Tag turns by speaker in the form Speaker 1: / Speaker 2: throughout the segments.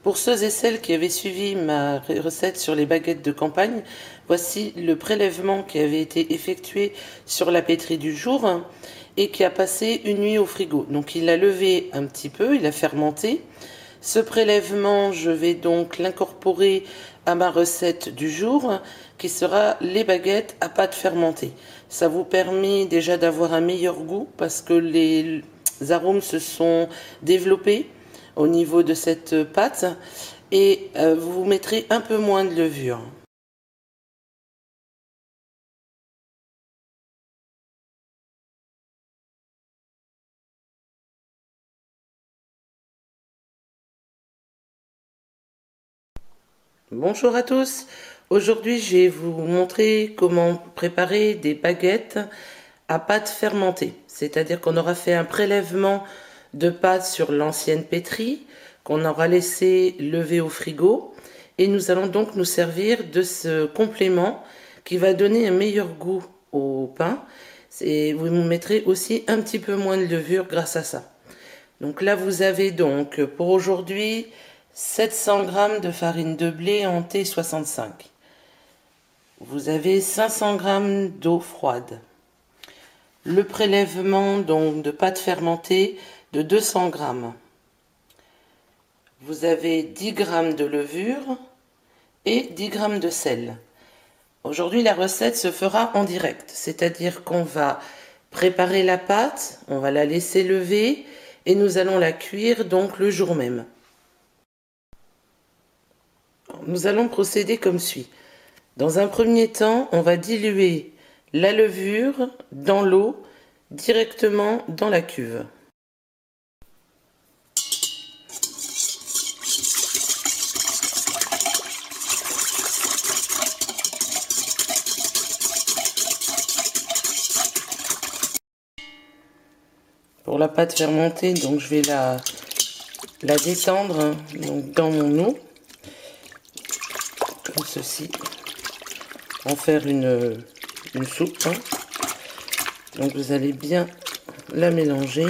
Speaker 1: Pour ceux et celles qui avaient suivi ma recette sur les baguettes de campagne, voici le prélèvement qui avait été effectué sur la pétrie du jour et qui a passé une nuit au frigo. Donc il a levé un petit peu, il a fermenté. Ce prélèvement, je vais donc l'incorporer à ma recette du jour qui sera les baguettes à pâte fermentée. Ça vous permet déjà d'avoir un meilleur goût parce que les arômes se sont développés au niveau de cette pâte et vous mettrez un peu moins de levure. Bonjour à tous, aujourd'hui je vais vous montrer comment préparer des baguettes à pâte fermentée, c'est-à-dire qu'on aura fait un prélèvement de pâte sur l'ancienne pétrie, qu'on aura laissé lever au frigo, et nous allons donc nous servir de ce complément qui va donner un meilleur goût au pain, et vous mettrez aussi un petit peu moins de levure grâce à ça. Donc là vous avez donc pour aujourd'hui 700 g de farine de blé en T65. Vous avez 500 g d'eau froide. Le prélèvement donc de pâte fermentée de 200 g. Vous avez 10 g de levure et 10 g de sel. Aujourd'hui, la recette se fera en direct, c'est-à-dire qu'on va préparer la pâte, on va la laisser lever et nous allons la cuire donc le jour même. Nous allons procéder comme suit. Dans un premier temps, on va diluer la levure dans l'eau directement dans la cuve. Pour la pâte fermentée, donc je vais la détendre donc dans mon eau, comme ceci, en faire une soupe. Donc vous allez bien la mélanger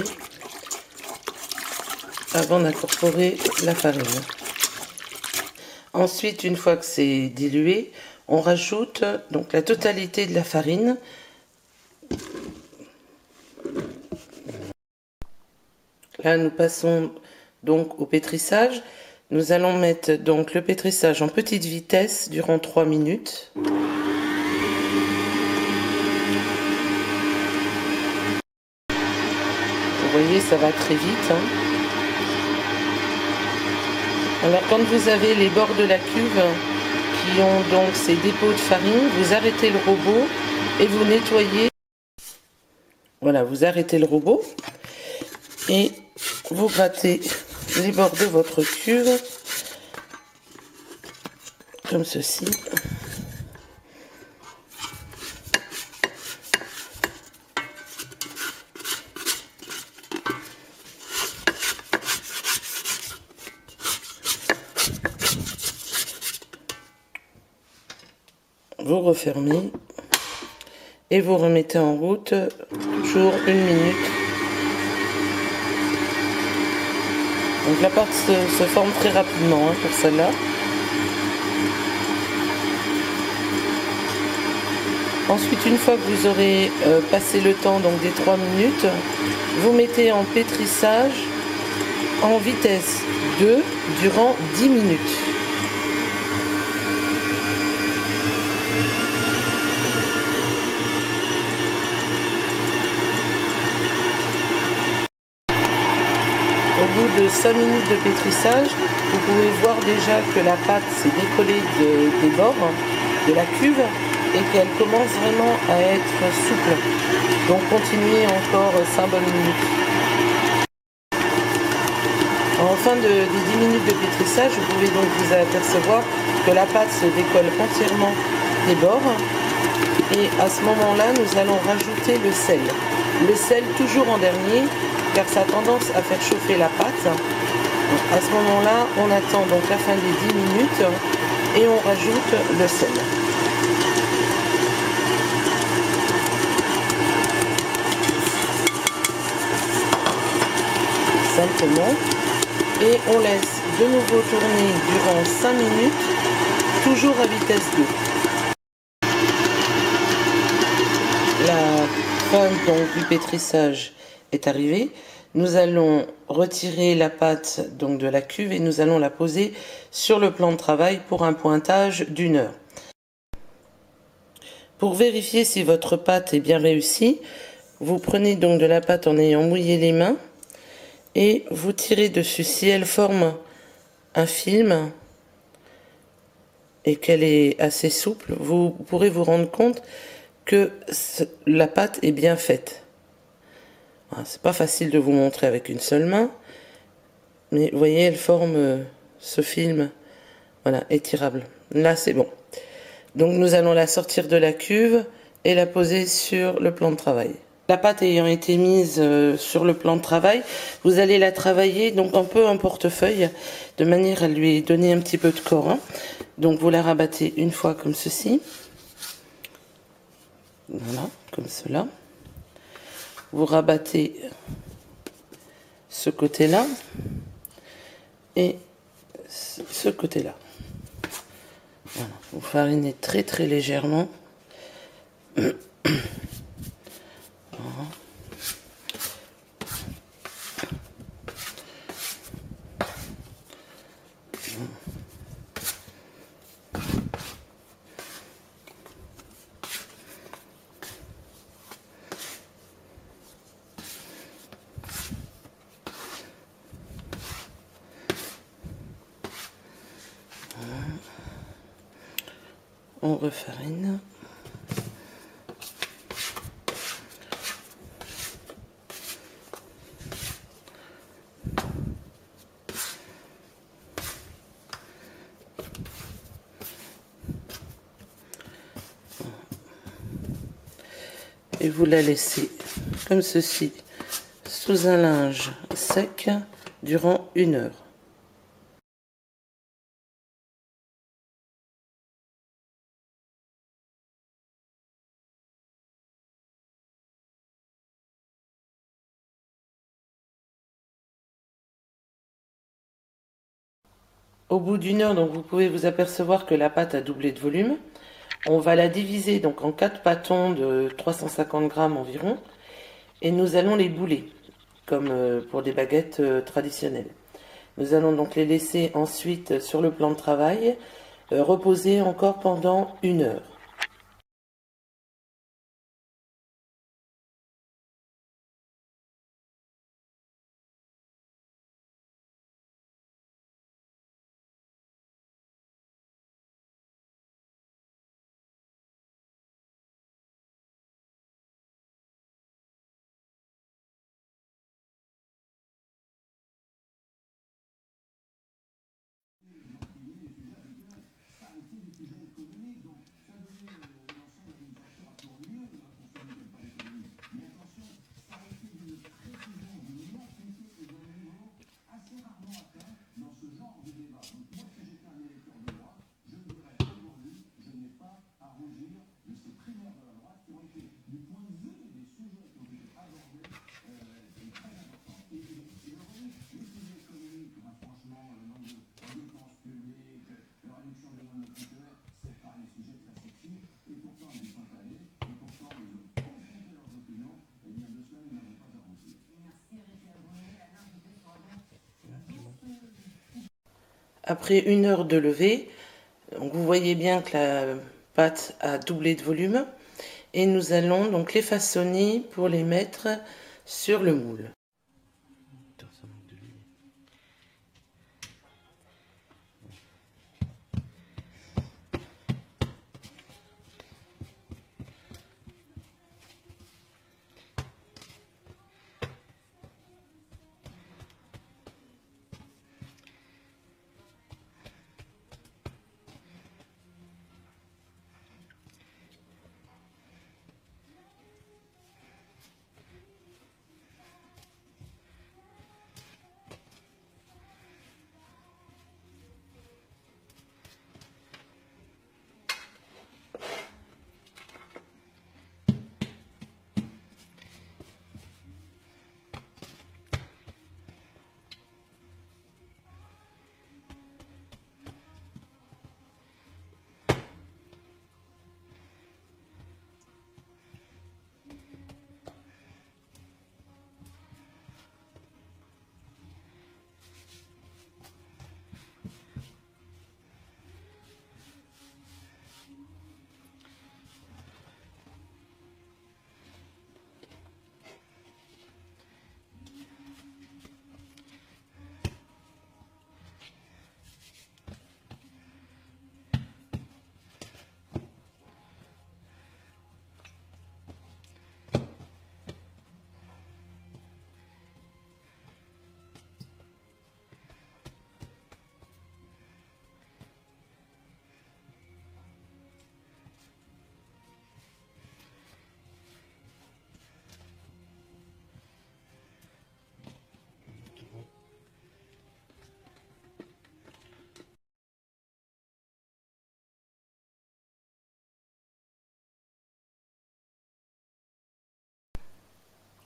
Speaker 1: avant d'incorporer la farine. Ensuite, une fois que c'est dilué, on rajoute donc la totalité de la farine. Là, nous passons donc au pétrissage. Nous allons mettre donc le pétrissage en petite vitesse durant 3 minutes. Vous voyez, ça va très vite. Alors, quand vous avez les bords de la cuve qui ont donc ces dépôts de farine, vous arrêtez le robot et vous nettoyez. Voilà, vous arrêtez le robot et vous grattez les bords de votre cuve comme ceci. Vous refermez et vous remettez en route toujours 1 minute. Donc la pâte se forme très rapidement pour celle-là. Ensuite, une fois que vous aurez passé le temps donc des 3 minutes, vous mettez en pétrissage en vitesse 2 durant 10 minutes. Au bout de 5 minutes de pétrissage, vous pouvez voir déjà que la pâte s'est décollée des bords de la cuve et qu'elle commence vraiment à être souple. Donc continuez encore 5 bonnes minutes. En fin des 10 minutes de pétrissage, vous pouvez donc vous apercevoir que la pâte se décolle entièrement des bords. Et à ce moment-là, nous allons rajouter le sel. Le sel toujours en dernier, car ça a tendance à faire chauffer la pâte. Donc à ce moment-là, on attend donc la fin des 10 minutes et on rajoute le sel. Simplement. Et on laisse de nouveau tourner durant 5 minutes, toujours à vitesse 2. La fin donc du pétrissage est arrivée. Nous allons retirer la pâte donc de la cuve et nous allons la poser sur le plan de travail pour un pointage d'1 heure. Pour vérifier si votre pâte est bien réussie, vous prenez donc de la pâte en ayant mouillé les mains et vous tirez dessus. Si elle forme un film et qu'elle est assez souple, vous pourrez vous rendre compte que la pâte est bien faite. C'est pas facile de vous montrer avec une seule main, mais vous voyez, elle forme ce film, voilà, étirable. Là, c'est bon. Donc nous allons la sortir de la cuve et la poser sur le plan de travail. La pâte ayant été mise sur le plan de travail, vous allez la travailler donc un peu en portefeuille, de manière à lui donner un petit peu de corps. Hein. Donc vous la rabattez une fois comme ceci. Voilà, comme cela. Vous rabattez ce côté-là et ce côté-là. Voilà, vous farinez très très légèrement. Voilà. On refarine. Et vous la laissez comme ceci sous un linge sec durant 1 heure. Au bout d'1 heure, donc vous pouvez vous apercevoir que la pâte a doublé de volume. On va la diviser donc en 4 pâtons de 350 grammes environ et nous allons les bouler comme pour des baguettes traditionnelles. Nous allons donc les laisser ensuite sur le plan de travail reposer encore pendant 1 heure. Après 1 heure de levée, donc vous voyez bien que la pâte a doublé de volume et nous allons donc les façonner pour les mettre sur le moule.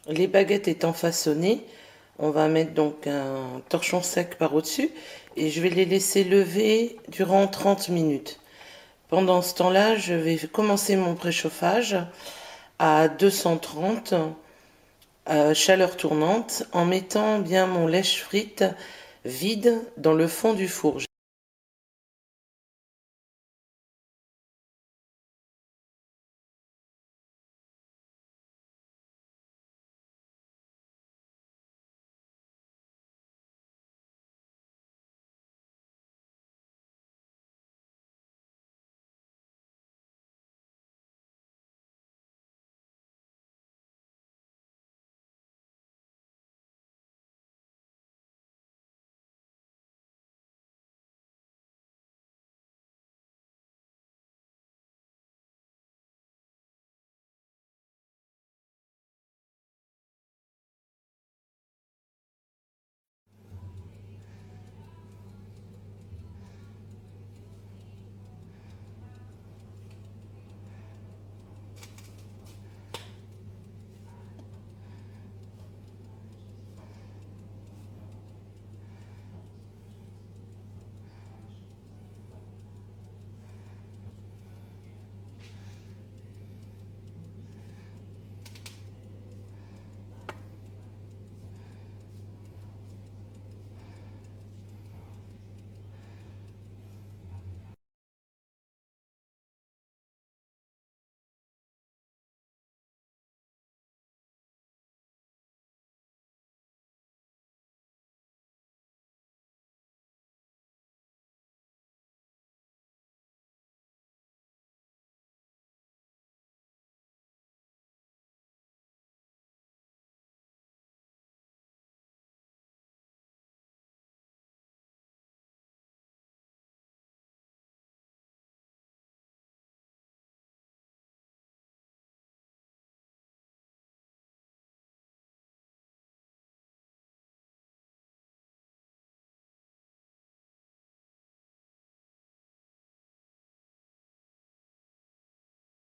Speaker 1: Les baguettes étant façonnées, on va mettre donc un torchon sec par au-dessus et je vais les laisser lever durant 30 minutes. Pendant ce temps-là, je vais commencer mon préchauffage à 230 chaleur tournante en mettant bien mon lèche-frite vide dans le fond du four.